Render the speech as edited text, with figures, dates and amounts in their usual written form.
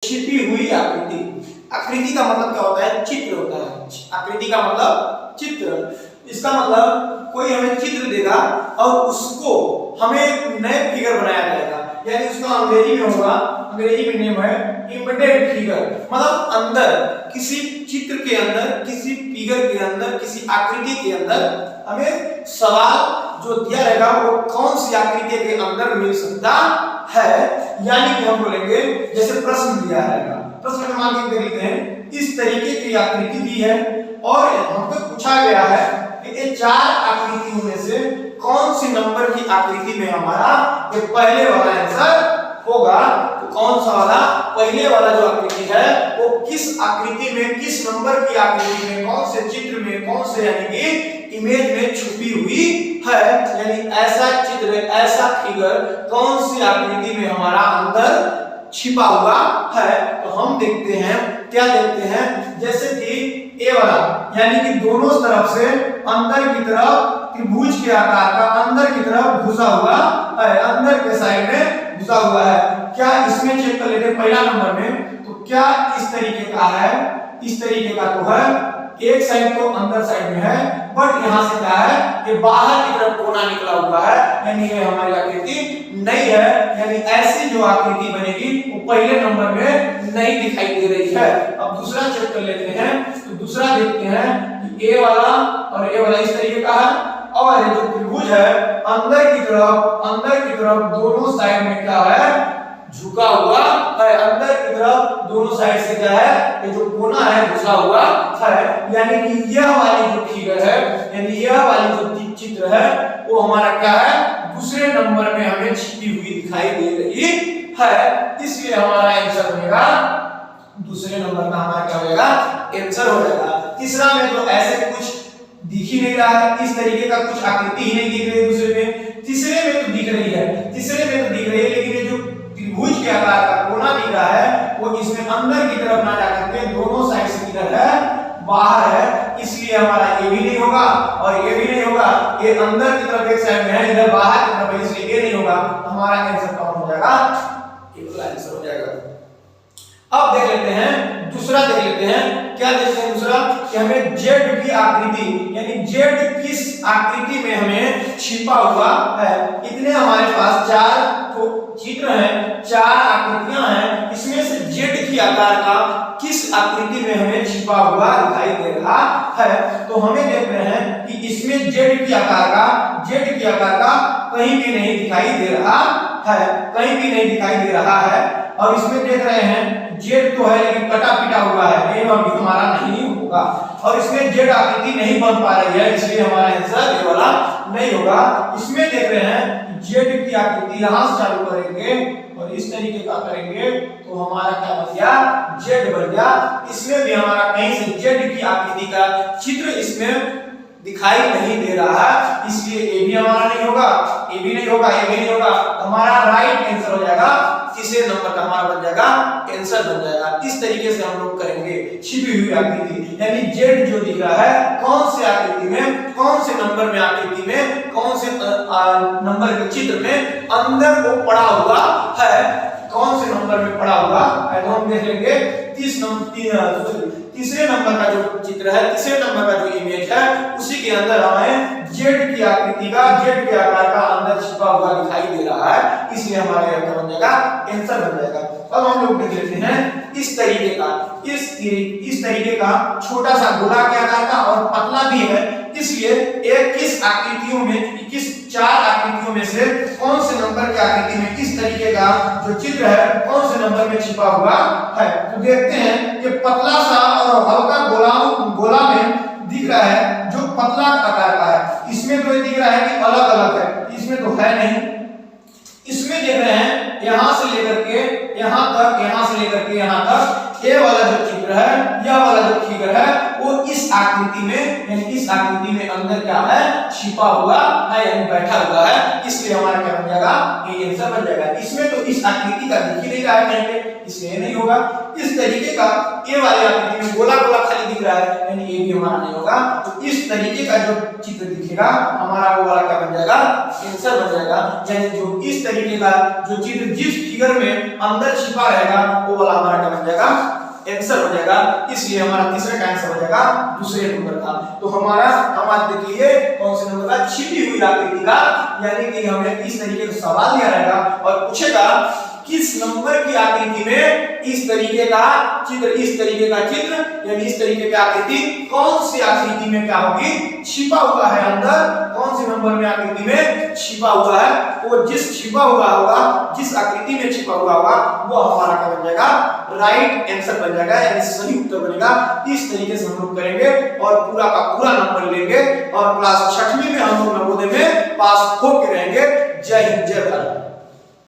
छिपी हुई आकृति। आकृति का मतलब क्या होता है? चित्र होता है। आकृति का मतलब चित्र। इसका मतलब कोई हमें चित्र देगा और उसको हमें एक नए फिगर बनाया जाएगा, यानी उसका अंग्रेजी में होगा, अंग्रेजी में नेम है एम्बेडेड फिगर। मतलब अंदर किसी चित्र के अंदर, किसी फिगर के अंदर, किसी आकृति के अंदर हमें सवाल जो दिया रहेगा वो कौन सी आकृति के अंदर मिल सकता है, यानी कि हम बोलेंगे जैसे प्रश्न दिया रहेगा, प्रश्न में मान के लिखते हैं इस तरीके की आकृति दी है और हमको पूछा गया है कि ये चार आकृतियों में से कौन सी नंबर की आकृति में हमारा ये पहले वाला आंसर होगा। तो कौन सा वाला? पहले वाला जो आकृति है वो किस आकृति में, किस नंबर की आकृति में, कौन से चित्र में, कौन से यानी कि इमेज में छुपी हुई है, यानी ऐसा चित्र, ऐसा फिगर कौन सी आकृति में हमारा अंदर छिपा हुआ है। तो हम देखते हैं, क्या देखते हैं, जैसे कि ए वाला, यानी कि दोनों तरफ से अंदर की तरफ त्रिभुज के आकार का अंदर की तरफ घुसा हुआ है, अंदर के साइड में घुसा हुआ है। क्या इसमें चेक कर लेते हैं पहला नंबर में, तो क्या इस तरीके का है? इस तरीके का तो है, एक साइड तो अंदर साइड में है, बट यहाँ से क्या है, ये बाहर की तरफ कोना निकला हुआ है, यानी ये हमारी आकृति नहीं है। यानी ऐसी जो आकृति बनेगी वो पहले नंबर में नहीं दिखाई दे रही है। अब दूसरा चेक कर लेते हैं, तो दूसरा देखते हैं कि ए वाला और ए वाला इस तरीके का है, और ये जो त्रिभुज है अंदर की तरफ दोनों साइड में क्या है, झुका हुआ है, अंदर की तरफ दोनों साइड से क्या है, ये जो कोना है घुसा हुआ है। यानी कि यह वाली जो फिगर है, यानी यह वाली जो चित्र है वो हमारा क्या है, दूसरे नंबर में हमें छिपी हुई दिखाई दे रही है। इसलिए हमारा आंसर बनेगा दूसरे नंबर का, हमारा क्या होगा, आंसर हो जाएगा। तीसरा में तो ऐसे कुछ दिख ही नहीं रहा है, इस तरीके का कुछ आकृति ही नहीं दिख रही है दूसरे में। तीसरे में तो दिख रही है, तीसरे में तो दिख रही है, लेकिन ये जो त्रिभुज के आकार का कोना दिख रहा है वो इसमें अंदर की तरफ ना जाकर के दोनों साइड से किधर है, बाहर है। इसलिए हमारा ये भी नहीं होगा और ये भी नहीं होगा, ये अंदर की तरफ एक साइड में है, इधर बाहर की तरफ है, इसलिए ये नहीं होगा। हमारा आंसर कौन हो जाएगा, ये वाला आंसर हो जाएगा। अब देख लेते हैं दूसरा, देख लेते हैं क्या देखते हैं दूसरा, कि हमें जेड की आकृति, यानी जेड किस आकृति में हमें छिपा हुआ है। इतने हमारे पास चार चित्र हैं, चार आकृतियां हैं, इसमें से जेड की आकार का किस आकृति में हमें छिपा हुआ दिखाई दे रहा है। तो हमें देख रहे हैं कि इसमें जेड की आकार का कहीं भी नहीं दिखाई दे रहा है, कहीं भी नहीं दिखाई दे रहा है। और इसमें देख रहे हैं जेड तो है लेकिन कटा पिटा हुआ है, ये हमारा नहीं होगा। और इसमें जेड आकृति नहीं बन पा रही है, इसलिए हमारा आंसर ये वाला नहीं होगा। इसमें देख रहे हैं जेड की आकृति यहां से चालू करेंगे और इस तरीके का करेंगे तो हमारा क्या बन गया, जेड बन गया। इसमें भी हमारा कहीं से जेड की आकृति का चित्र इसमें दिखाई नहीं दे रहा है, इसलिए ये भी हमारा नहीं होगा, ये भी नहीं होगा, ये भी नहीं होगा। हमारा राइट आंसर हो जाएगा, तीसरे नंबर का हमारा बन जाएगा आंसर बन जाएगा। इस तरीके से हम लोग करेंगे छिपी हुई आकृति, यानी जेड जो दिख रहा है कौन से आकृति में, कौन से नंबर में आकृति में, कौन से नंबर के चित्र में अंदर वो पड़ा हुआ है, कौन से नंबर में पड़ा हुआ है। तो हम देख लेंगे तीसरे नंबर का जो चित्र है, तीसरे नंबर का जो इमेज है, उसी के अंदर हमें जेड की आकृति का, जेड के आकार का अंदर छिपा हुआ दिखाई दे रहा है, इसलिए हमारे यहाँ बन जाएगा आंसर बन जाएगा। अब हम लोग देख लेते हैं इस तरीके का, इस तरीके का छोटा सा गोला के आकार का और पतला भी है, इसलिए एक किस आकृतियों में, किस चार आकृतियों में से कौन से नंबर की आकृति में किस तरीके का जो चित्र है कौन से नंबर में छिपा हुआ है। तो देखते हैं कि पतला सा और हल्का गोला में दिख रहा है जो पतला आकार का है। इसमें तो ये दिख रहा है कि अलग अलग है, इसमें तो है नहीं। इसमें देख रहे हैं यहां से लेकर के यहां तक, यहां से लेकर के यहां तक, ये वाला जो चित्र है, यह वाला जो फिगर है वो इस आकृति में, यानी इस आकृति में अंदर क्या है, छिपा हुआ है, यानी बैठा हुआ है, इसलिए हमारा क्या बन जाएगा, ये आंसर बन जाएगा। इसमें तो इस आकृति का दिख ही नहीं रहा है कहीं पे, इसलिए नहीं होगा। इस तरीके का ये वाली आकृति में गोला गोला खाली दिख रहा है, यानी ये भी हमारा नहीं होगा। तो इस तरीके का जो चित्र दिखेगा हमारा वो वाला क्या बन जाएगा, आंसर बन जाएगा। यानी जो इस तरीके का जो चित्र जिस फिगर में अंदर छिपा रहेगा वो वाला हमारा क्या बन जाएगा, आंसर हो जाएगा। इसलिए हमारा तीसरे का आंसर हो जाएगा दूसरे नंबर का। तो हमारे देखिए कौन से नंबर का, छिपी हुई आकृति का, यानी कि हमें इस तरीके का सवाल दिया रहेगा और पूछेगा किस नंबर की आकृति में इस तरीके का चित्र, इस तरीके का चित्र यानी इस तरीके की आकृति कौन सी आकृति में क्या होगी, छिपा हुआ है, अंदर कौन सी नंबर में आकृति में छिपा हुआ है। वो जिस छिपा हुआ होगा, जिस आकृति में छिपा हुआ होगा वो हमारा क्या बन जाएगा, राइट आंसर बन जाएगा, यानी सही उत्तर बनेगा। इस तरीके से हम लोग करेंगे और पूरा का पूरा नंबर लेंगे और क्लास 6वीं में हम लोग नवोदय में पास होके रहेंगे। जय हिंद, जय भारत।